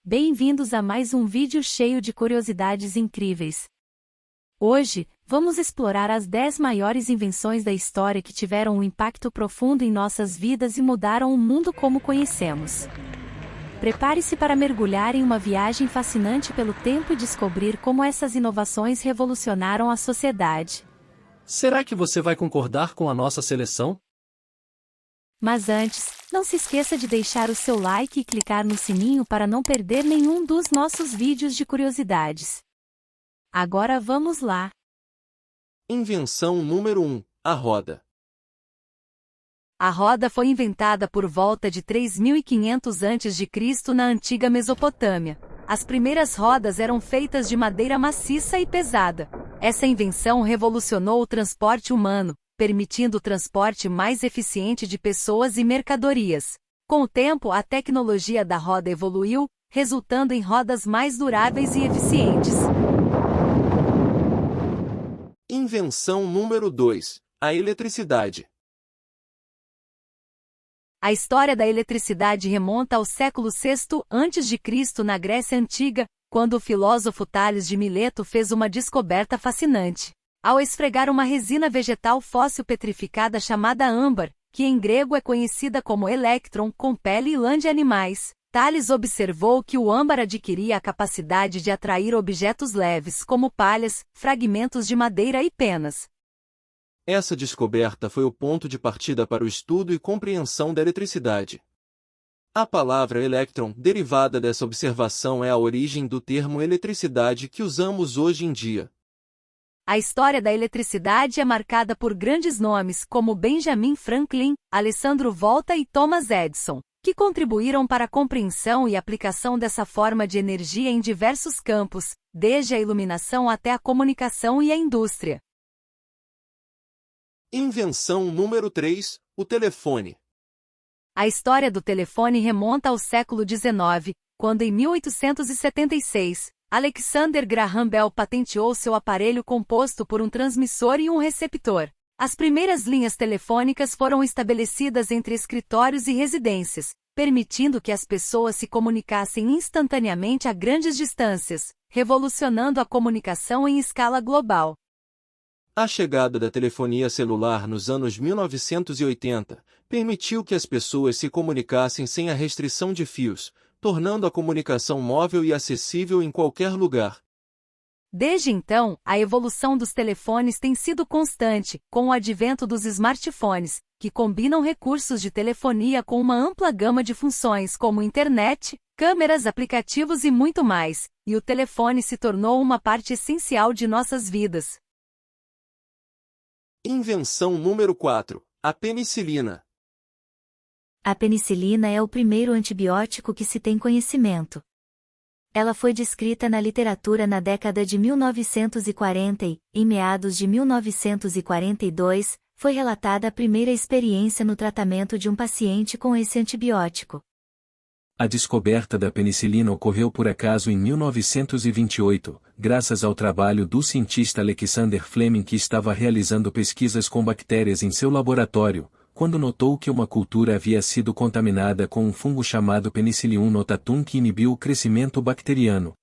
Bem-vindos a mais um vídeo cheio de curiosidades incríveis. Hoje, vamos explorar as 10 maiores invenções da história que tiveram um impacto profundo em nossas vidas e mudaram o mundo como conhecemos. Prepare-se para mergulhar em uma viagem fascinante pelo tempo e descobrir como essas inovações revolucionaram a sociedade. Será que você vai concordar com a nossa seleção? Mas antes, não se esqueça de deixar o seu like e clicar no sininho para não perder nenhum dos nossos vídeos de curiosidades. Agora vamos lá. Invenção número 1, a roda. A roda foi inventada por volta de 3500 a.C. na antiga Mesopotâmia. As primeiras rodas eram feitas de madeira maciça e pesada. Essa invenção revolucionou o transporte humano, permitindo o transporte mais eficiente de pessoas e mercadorias. Com o tempo, a tecnologia da roda evoluiu, resultando em rodas mais duráveis e eficientes. Invenção número 2, a eletricidade. A história da eletricidade remonta ao século VI a.C. na Grécia Antiga, quando o filósofo Tales de Mileto fez uma descoberta fascinante. Ao esfregar uma resina vegetal fóssil petrificada chamada âmbar, que em grego é conhecida como electron, com pele e lã de animais, Tales observou que o âmbar adquiria a capacidade de atrair objetos leves como palhas, fragmentos de madeira e penas. Essa descoberta foi o ponto de partida para o estudo e compreensão da eletricidade. A palavra elétron, derivada dessa observação, é a origem do termo eletricidade que usamos hoje em dia. A história da eletricidade é marcada por grandes nomes como Benjamin Franklin, Alessandro Volta e Thomas Edison, que contribuíram para a compreensão e aplicação dessa forma de energia em diversos campos, desde a iluminação até a comunicação e a indústria. Invenção número 3, o telefone. A história do telefone remonta ao século XIX, quando em 1876, Alexander Graham Bell patenteou seu aparelho composto por um transmissor e um receptor. As primeiras linhas telefônicas foram estabelecidas entre escritórios e residências, permitindo que as pessoas se comunicassem instantaneamente a grandes distâncias, revolucionando a comunicação em escala global. A chegada da telefonia celular nos anos 1980 permitiu que as pessoas se comunicassem sem a restrição de fios, tornando a comunicação móvel e acessível em qualquer lugar. Desde então, a evolução dos telefones tem sido constante, com o advento dos smartphones, que combinam recursos de telefonia com uma ampla gama de funções como internet, câmeras, aplicativos e muito mais, e o telefone se tornou uma parte essencial de nossas vidas. Invenção número 4, a penicilina. A penicilina é o primeiro antibiótico que se tem conhecimento. Ela foi descrita na literatura na década de 1940 e, em meados de 1942, foi relatada a primeira experiência no tratamento de um paciente com esse antibiótico. A descoberta da penicilina ocorreu por acaso em 1928, graças ao trabalho do cientista Alexander Fleming, que estava realizando pesquisas com bactérias em seu laboratório, quando notou que uma cultura havia sido contaminada com um fungo chamado Penicillium notatum que inibiu o crescimento bacteriano.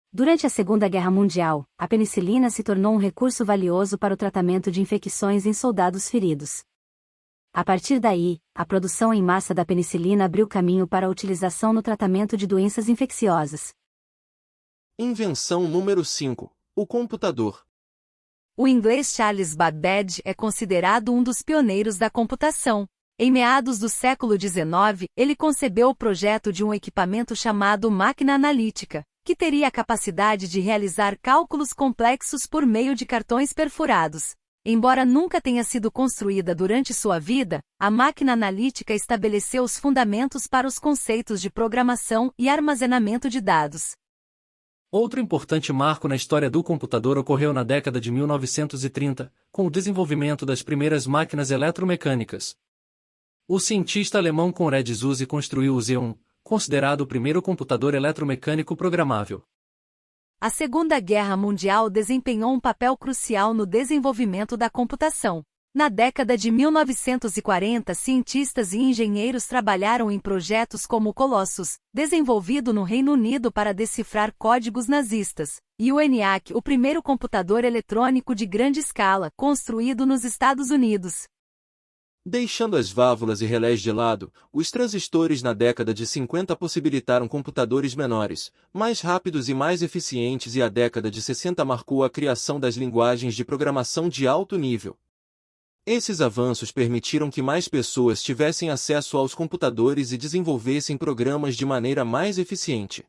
Durante a Segunda Guerra Mundial, a penicilina se tornou um recurso valioso para o tratamento de infecções em soldados feridos. A partir daí, a produção em massa da penicilina abriu caminho para a utilização no tratamento de doenças infecciosas. Invenção número 5, o computador. O inglês Charles Babbage é considerado um dos pioneiros da computação. Em meados do século XIX, ele concebeu o projeto de um equipamento chamado máquina analítica, que teria a capacidade de realizar cálculos complexos por meio de cartões perfurados. Embora nunca tenha sido construída durante sua vida, a máquina analítica estabeleceu os fundamentos para os conceitos de programação e armazenamento de dados. Outro importante marco na história do computador ocorreu na década de 1930, com o desenvolvimento das primeiras máquinas eletromecânicas. O cientista alemão Konrad Zuse construiu o Z1, considerado o primeiro computador eletromecânico programável. A Segunda Guerra Mundial desempenhou um papel crucial no desenvolvimento da computação. Na década de 1940, cientistas e engenheiros trabalharam em projetos como o Colossus, desenvolvido no Reino Unido para decifrar códigos nazistas, e o ENIAC, o primeiro computador eletrônico de grande escala, construído nos Estados Unidos. Deixando as válvulas e relés de lado, os transistores na década de 50 possibilitaram computadores menores, mais rápidos e mais eficientes, e a década de 60 marcou a criação das linguagens de programação de alto nível. Esses avanços permitiram que mais pessoas tivessem acesso aos computadores e desenvolvessem programas de maneira mais eficiente.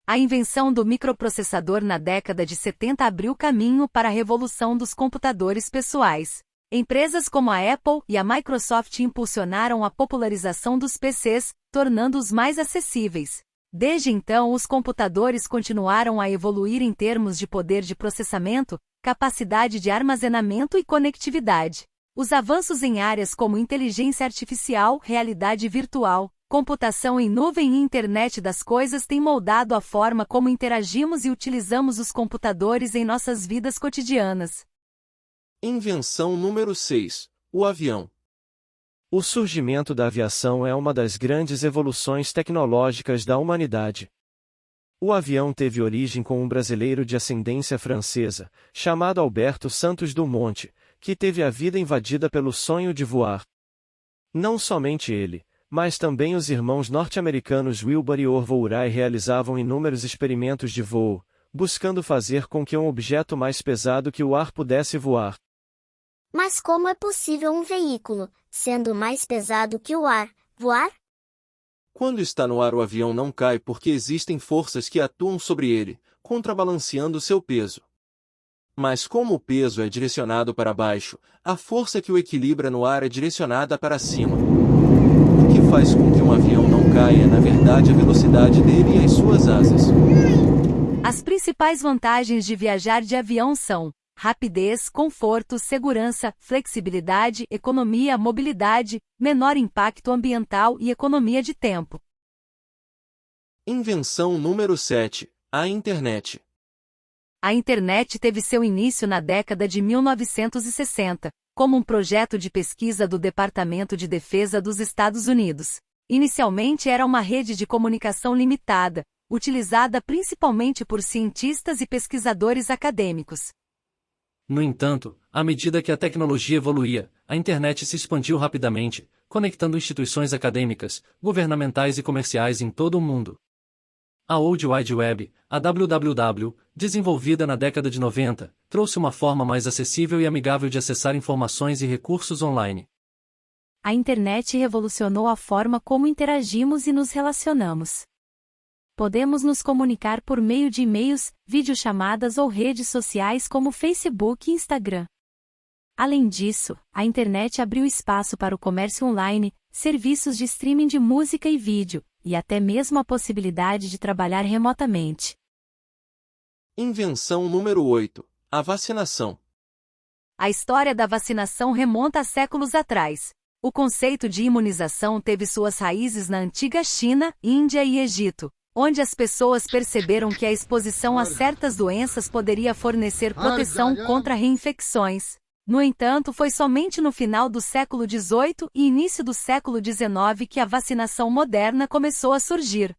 A invenção do microprocessador na década de 70 abriu caminho para a revolução dos computadores pessoais. Empresas como a Apple e a Microsoft impulsionaram a popularização dos PCs, tornando-os mais acessíveis. Desde então, os computadores continuaram a evoluir em termos de poder de processamento, capacidade de armazenamento e conectividade. Os avanços em áreas como inteligência artificial, realidade virtual, computação em nuvem e internet das coisas têm moldado a forma como interagimos e utilizamos os computadores em nossas vidas cotidianas. Invenção número 6. O avião. O surgimento da aviação é uma das grandes evoluções tecnológicas da humanidade. O avião teve origem com um brasileiro de ascendência francesa, chamado Alberto Santos Dumont, que teve a vida invadida pelo sonho de voar. Não somente ele, mas também os irmãos norte-americanos Wilbur e Orville Wright realizavam inúmeros experimentos de voo, buscando fazer com que um objeto mais pesado que o ar pudesse voar. Mas como é possível um veículo, sendo mais pesado que o ar, voar? Quando está no ar, o avião não cai porque existem forças que atuam sobre ele, contrabalanceando seu peso. Mas como o peso é direcionado para baixo, a força que o equilibra no ar é direcionada para cima. O que faz com que um avião não caia é, na verdade, a velocidade dele e as suas asas. As principais vantagens de viajar de avião são rapidez, conforto, segurança, flexibilidade, economia, mobilidade, menor impacto ambiental e economia de tempo. Invenção número 7. A internet. A internet teve seu início na década de 1960, como um projeto de pesquisa do Departamento de Defesa dos Estados Unidos. Inicialmente era uma rede de comunicação limitada, utilizada principalmente por cientistas e pesquisadores acadêmicos. No entanto, à medida que a tecnologia evoluía, a internet se expandiu rapidamente, conectando instituições acadêmicas, governamentais e comerciais em todo o mundo. A World Wide Web, a WWW, desenvolvida na década de 90, trouxe uma forma mais acessível e amigável de acessar informações e recursos online. A internet revolucionou a forma como interagimos e nos relacionamos. Podemos nos comunicar por meio de e-mails, videochamadas ou redes sociais como Facebook e Instagram. Além disso, a internet abriu espaço para o comércio online, serviços de streaming de música e vídeo, e até mesmo a possibilidade de trabalhar remotamente. Invenção número 8. A vacinação. A história da vacinação remonta a séculos atrás. O conceito de imunização teve suas raízes na antiga China, Índia e Egito, onde as pessoas perceberam que a exposição a certas doenças poderia fornecer proteção contra reinfecções. No entanto, foi somente no final do século XVIII e início do século XIX que a vacinação moderna começou a surgir.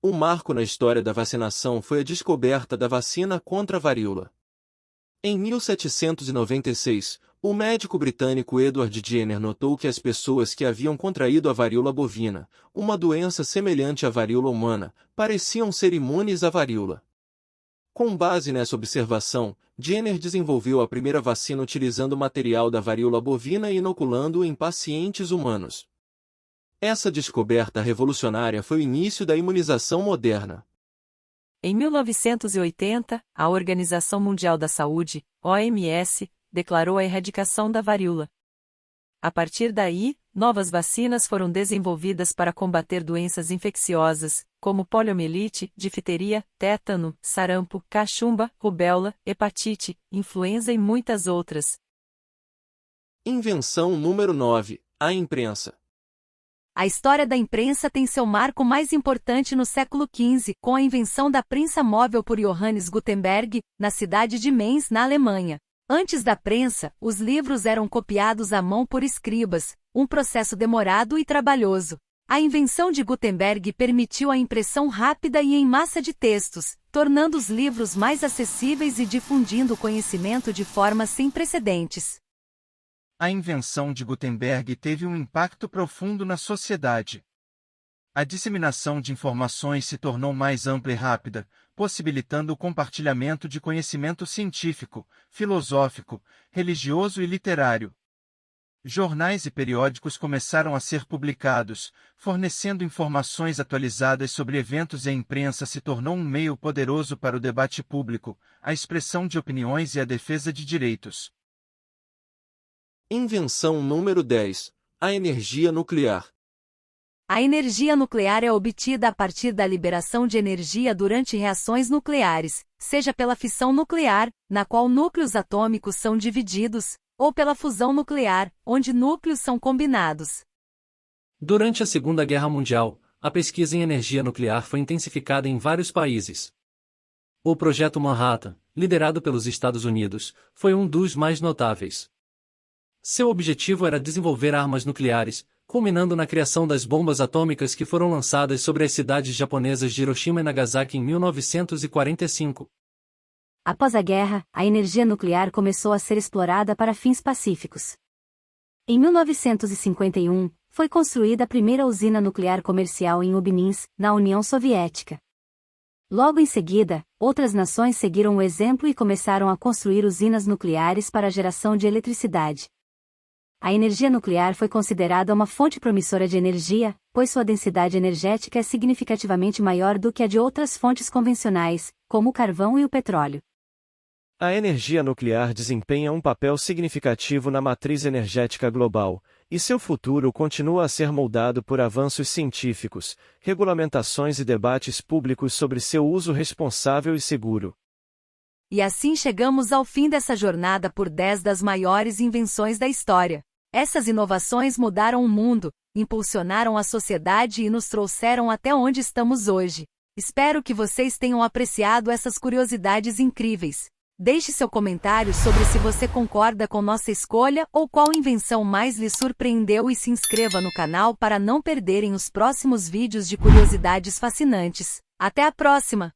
Um marco na história da vacinação foi a descoberta da vacina contra a varíola. Em 1796, o médico britânico Edward Jenner notou que as pessoas que haviam contraído a varíola bovina, uma doença semelhante à varíola humana, pareciam ser imunes à varíola. Com base nessa observação, Jenner desenvolveu a primeira vacina utilizando material da varíola bovina e inoculando-o em pacientes humanos. Essa descoberta revolucionária foi o início da imunização moderna. Em 1980, a Organização Mundial da Saúde, OMS, declarou a erradicação da varíola. A partir daí, novas vacinas foram desenvolvidas para combater doenças infecciosas, como poliomielite, difteria, tétano, sarampo, cachumba, rubéola, hepatite, influenza e muitas outras. Invenção número 9. A imprensa. A história da imprensa tem seu marco mais importante no século XV, com a invenção da prensa móvel por Johannes Gutenberg, na cidade de Mainz, na Alemanha. Antes da prensa, os livros eram copiados à mão por escribas, um processo demorado e trabalhoso. A invenção de Gutenberg permitiu a impressão rápida e em massa de textos, tornando os livros mais acessíveis e difundindo o conhecimento de forma sem precedentes. A invenção de Gutenberg teve um impacto profundo na sociedade. A disseminação de informações se tornou mais ampla e rápida, possibilitando o compartilhamento de conhecimento científico, filosófico, religioso e literário. Jornais e periódicos começaram a ser publicados, fornecendo informações atualizadas sobre eventos e a imprensa se tornou um meio poderoso para o debate público, a expressão de opiniões e a defesa de direitos. Invenção número 10. A energia nuclear. A energia nuclear é obtida a partir da liberação de energia durante reações nucleares, seja pela fissão nuclear, na qual núcleos atômicos são divididos, ou pela fusão nuclear, onde núcleos são combinados. Durante a Segunda Guerra Mundial, a pesquisa em energia nuclear foi intensificada em vários países. O Projeto Manhattan, liderado pelos Estados Unidos, foi um dos mais notáveis. Seu objetivo era desenvolver armas nucleares, culminando na criação das bombas atômicas que foram lançadas sobre as cidades japonesas de Hiroshima e Nagasaki em 1945. Após a guerra, a energia nuclear começou a ser explorada para fins pacíficos. Em 1951, foi construída a primeira usina nuclear comercial em Obninsk, na União Soviética. Logo em seguida, outras nações seguiram o exemplo e começaram a construir usinas nucleares para a geração de eletricidade. A energia nuclear foi considerada uma fonte promissora de energia, pois sua densidade energética é significativamente maior do que a de outras fontes convencionais, como o carvão e o petróleo. A energia nuclear desempenha um papel significativo na matriz energética global, e seu futuro continua a ser moldado por avanços científicos, regulamentações e debates públicos sobre seu uso responsável e seguro. E assim chegamos ao fim dessa jornada por 10 das maiores invenções da história. Essas inovações mudaram o mundo, impulsionaram a sociedade e nos trouxeram até onde estamos hoje. Espero que vocês tenham apreciado essas curiosidades incríveis. Deixe seu comentário sobre se você concorda com nossa escolha ou qual invenção mais lhe surpreendeu e se inscreva no canal para não perderem os próximos vídeos de curiosidades fascinantes. Até a próxima!